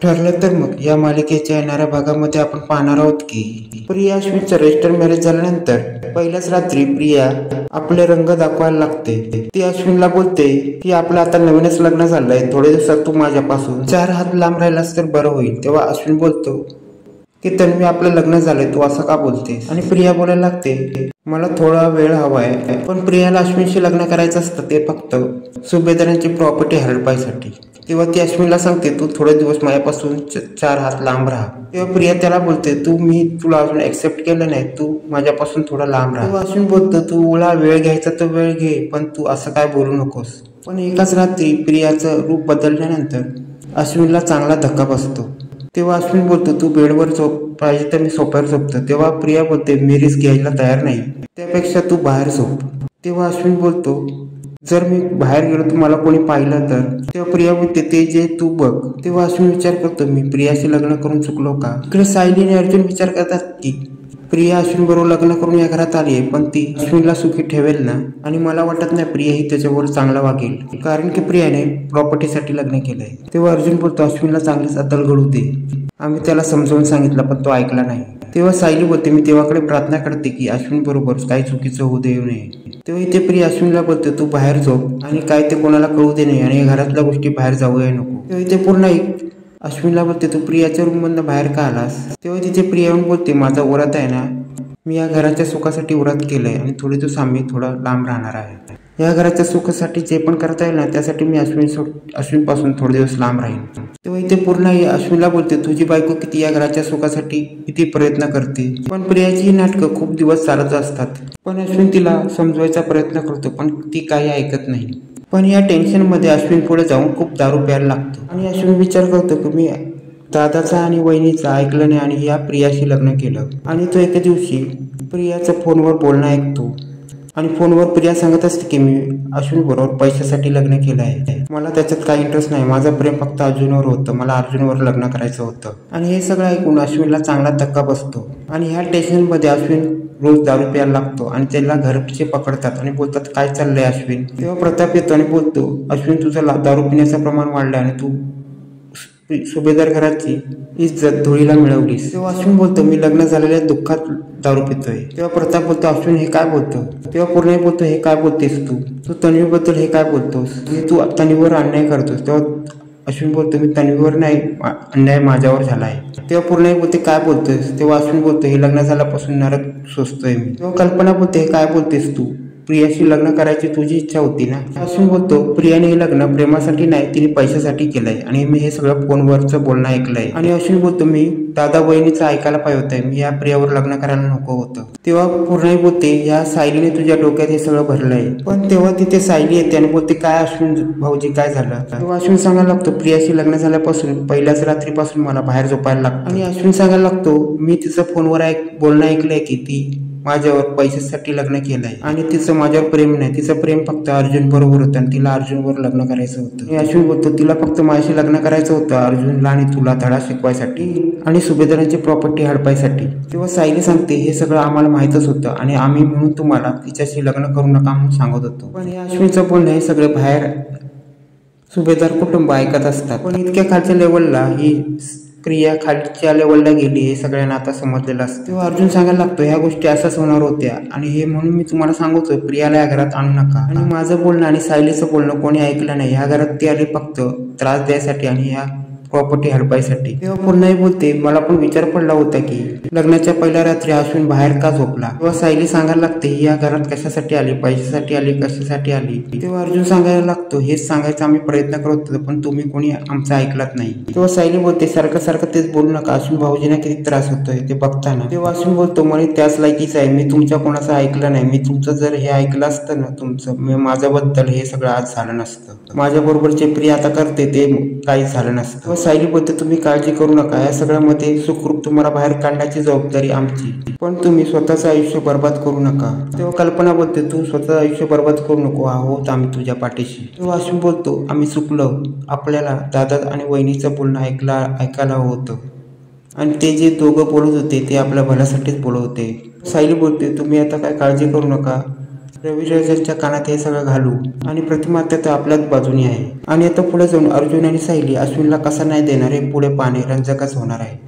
ठरलं तर मग या मालिकेच्या येणाऱ्या भागामध्ये आपण पाहणार आहोत की प्रिया अश्विनचं रजिस्टर मॅरेज झाल्यानंतर पहिल्याच रात्री प्रिया आपले रंग दाखवायला लागते। ती अश्विनला बोलते की आपलं आता नवीनच लग्न झालंय, थोडे दिवसात तू माझ्यापासून 4 हात लांब राहिलास तर बरं होईल। तेव्हा अश्विन बोलतो की तन्वी आपलं लग्न झालंय, तू असं का बोलतेस? आणि प्रिया बोलायला लागते मला थोडा वेळ हवाय, पण प्रियाला अश्विनशी लग्न करायचं असतं ते फक्त सुभेदारांची प्रॉपर्टी हडपायसाठी। तेव्हा ती अश्विनला सांगते तू थोडे दिवस माझ्यापासून 4 हात लांब राहा। तेव्हा प्रिया त्याला बोलते मी तुला अजून एक्सेप्ट केलं नाही, तू माझ्यापासून थोडा लांब राहा। तेव्हा अश्विन बोलतो तुला वेळ घ्यायचा तर वेळ घे, पण तू असं काय बोलू नकोस। पण एकाच रात्री प्रियाचं रूप बदलल्यानंतर अश्विनला चांगला धक्का बसतो। तेव्हा अश्विन बोलतो तू बेडवर झोप, पाहिजे तर मी सोफ्यावर झोपतो। तेव्हा प्रिया बोलते मी रिस्क घ्यायला तयार नाही, त्यापेक्षा तू बाहेर झोप। तेव्हा अश्विन बोलतो जर मी बाहेर गेलो तर मला कोणी पाहिलं तर? तेव्हा प्रिया बोलते ते जे तू बघ। तेव्हा अश्विन विचार करतो मी प्रियाशी लग्न करून चुकलो का? इकडे सायली आणि अर्जुन विचार करतात की प्रिया अश्विन बरोबर लग्न करून या घरात आली आहे, पण ती अश्विनला सुखी ठेवेल ना? आणि मला वाटत नाही प्रिया ही त्याच्यावर चांगला वागेल, कारण की प्रियाने प्रॉपर्टीसाठी लग्न केलंय। तेव्हा अर्जुन बोलतो अश्विनला चांगलीच अद्दल घडू दे, आम्ही त्याला समजावून सांगितलं पण तो ऐकला नाही। तेव्हा सायली बोलते मी देवाकडे प्रार्थना करते की अश्विन बरोबर काही चुकीचं होऊ देऊ नये। तेव्हा इथे प्रिया अश्विनला बोलते तू बाहेर झोप आणि काय ते कोणाला कळू दे नाही, आणि घरातल्या गोष्टी बाहेर जाऊया नको। तेव्हा इथे पूर्ण अश्विनला बोलते तू प्रियाच्या रूम मधनं बाहेर का आलास? तेव्हा तिथे प्रिया येऊन बोलते माझा व्रत आहे ना, मी या घराच्या सुखासाठी व्रत केलंय आणि थोडे दिवस आम्ही थोडा लांब राहणार आहे। या घराच्या सुखासाठी जे पण करता येईल ना त्यासाठी मी अश्विन पासून थोडे दिवस लांब राहीन। तेव्हा इथे पूर्ण अश्विनला बोलते तुझी बायको किती या घराच्या सुखासाठी किती प्रयत्न करते, पण प्रियाची ही नाटकं खूप दिवस चालत असतात। पण अश्विन तिला समजवायचा प्रयत्न करतो पण ती काही ऐकत नाही। पण या टेन्शन मध्ये अश्विन पुढे जाऊन खूप दारू प्यायला लागतो आणि अश्विन विचार करतो की मी दादाचा आणि वहिनीचा ऐकलं नाही आणि या प्रियाशी लग्न केलं। आणि तो एके दिवशी प्रियाचं फोनवर बोलणं ऐकतो आणि फोनवर प्रिया सांगत असते की मी अश्विन बरोबर पैशासाठी लग्न केलं आहे, मला त्याच्यात काही इंटरेस्ट नाही, माझं प्रेम फक्त अर्जुनवर होतं, मला अर्जुनवर लग्न करायचं होतं। आणि हे सगळं ऐकून अश्विनला चांगला धक्का बसतो आणि ह्या टेन्शनमध्ये अश्विन रोज दारू प्यायला लागतो आणि त्याला घरचे पकडतात आणि बोलतात काय चाललंय अश्विन? तेव्हा प्रताप येतो आणि बोलतो अश्विन तुझं दारू पिण्याचं प्रमाण वाढलं आणि तू सुभेदार घराची इज्जत धुळीला मिळवलीस। तेव्हा अश्विन बोलतो मी लग्न झालेल्या दुःखात दारू पितोय। तेव्हा प्रताप बोलतो अश्विन हे काय बोलतो? तेव्हा पूर्ण बोलतो हे काय बोलतेस तू तन्वीबद्दल हे काय बोलतोस? तू तन्वीवर अन्याय करतोस। तेव्हा अश्विन बोलतो मी तन्वीवर नाही, अन्याय माझ्यावर झाला आहे। तेव्हा पूर्ण बोलते काय बोलतोस? तेव्हा अश्विन बोलतो हे लग्न झाल्यापासून नरक सोसतोय मी। तेव्हा कल्पना बोलते हे काय बोलतेस तू, प्रियाशी लग्न करायची तुझी इच्छा होती ना? अश्विन बोलतो प्रियाने हे लग्न प्रेमासाठी नाही तिने पैशासाठी केलंय आणि मी हे सगळं फोनवरचं बोलणं ऐकलंय। आणि अश्विन बोलतो मी दादा वहिनीचं ऐकायला पाहिजे होतं, मी या प्रियावर लग्न करायला नको होतं। तेव्हा पूर्ण बोलते या सायलीने तुझ्या डोक्यात हे सगळं भरलंय। पण तेव्हा तिथे सायली येते आणि बोलते काय अश्विन भाऊजी काय झालं? तेव्हा अश्विन सांगायला लागतो प्रियाशी लग्न झाल्यापासून पहिल्याच रात्रीपासून मला बाहेर झोपायला लागतं। आणि अश्विन सांगायला लागतो मी तिचं फोनवर बोलणं ऐकलंय की ती माझ्यावर पैशासाठी लग्न केलंय आणि तिचं माझ्यावर प्रेम नाही, तिचं प्रेम फक्त अर्जुन बरोबर होतं आणि तिला अर्जुनवर लग्न करायचं होतं। अश्विन बोलतो तिला फक्त माझ्याशी लग्न करायचं होतं अर्जुनला आणि तुला धडा शिकवायसाठी आणि सुभेदारांची प्रॉपर्टी हडपायसाठी। तेव्हा सायली सांगते हे सगळं आम्हाला माहितच होतं आणि आम्ही म्हणून तुम्हाला तिच्याशी लग्न करू नका म्हणून सांगत होतो। पण हे अश्विनचं बोलणं हे सगळे बाहेर सुभेदार कुटुंब ऐकत असतात। पण इतक्या खालच्या लेवलला ही प्रिया खालच्या लेवलला गेली हे सगळ्यांना आता समजलेलं असतं। तेव्हा अर्जुन सांगायला लागतो ह्या गोष्टी असाच होणार होत्या आणि हे म्हणून मी तुम्हाला सांगतोय प्रियाला या घरात आणू नका। आणि माझं बोलणं आणि सायलीचं बोलणं कोणी ऐकलं नाही, ह्या घरात ती आली फक्त त्रास द्यायसाठी आणि ह्या प्रॉपर्टी हडपायसाठी। तेव्हा पूर्ण बोलते मला पण विचार पडला होता की लग्नाच्या पहिल्या रात्री अश्विन बाहेर का झोपला? तेव्हा सायली सांगायला लागते या घरात कशासाठी आली, पैशासाठी आली, कशासाठी आली? तेव्हा अर्जुन सांगायला लागतो हेच सांगायचा आम्ही प्रयत्न करत होतो पण तुम्ही कोणी आमचं ऐकलत नाही। तेव्हा सायली बोलते सारखं सारखं तेच बोलू नका, अश्विन भाऊजींना किती त्रास होतोय ते बघताना। तेव्हा अश्विन बोलतो मला त्याच लायकीच आहे, मी तुमच्या कोणाचं ऐकलं नाही, मी तुमचं जर हे ऐकलं असतं ना तुमचं माझ्याबद्दल हे सगळं आज झालं नसतं, माझ्या बरोबर जे प्रिया आता करते ते काहीच झालं नसतं। सायली बोलते तुम्ही काळजी करू नका, या सगळ्यामध्ये सुखरूप तुम्हाला बाहेर काढण्याची जबाबदारी आमची, पण तुम्ही स्वतःचं आयुष्य बर्बाद करू नका। तेव्हा कल्पना बोलते तू स्वतःचं आयुष्य बर्बाद करू नको, आहोत आम्ही तुझ्या पाठीशी। तेव्हा अश्विन बोलतो आम्ही चुकलो, आपल्याला दादा आणि वहिनीचं बोलणं ऐकायला होतं आणि ते जे दोघं बोलत होते ते आपल्या भल्यासाठीच बोलत होते। सायली बोलते तुम्ही आता काय काळजी करू नका, रविराजांच्या कानात हे सगळं घालू आणि प्रतिमा आता आपल्याच बाजूने आहे. आणि आता पुढे जाऊन अर्जुन आणि सायली अश्विनला कसा नाही देणार हे पुढे पाहणे रंजकच होणार आहे.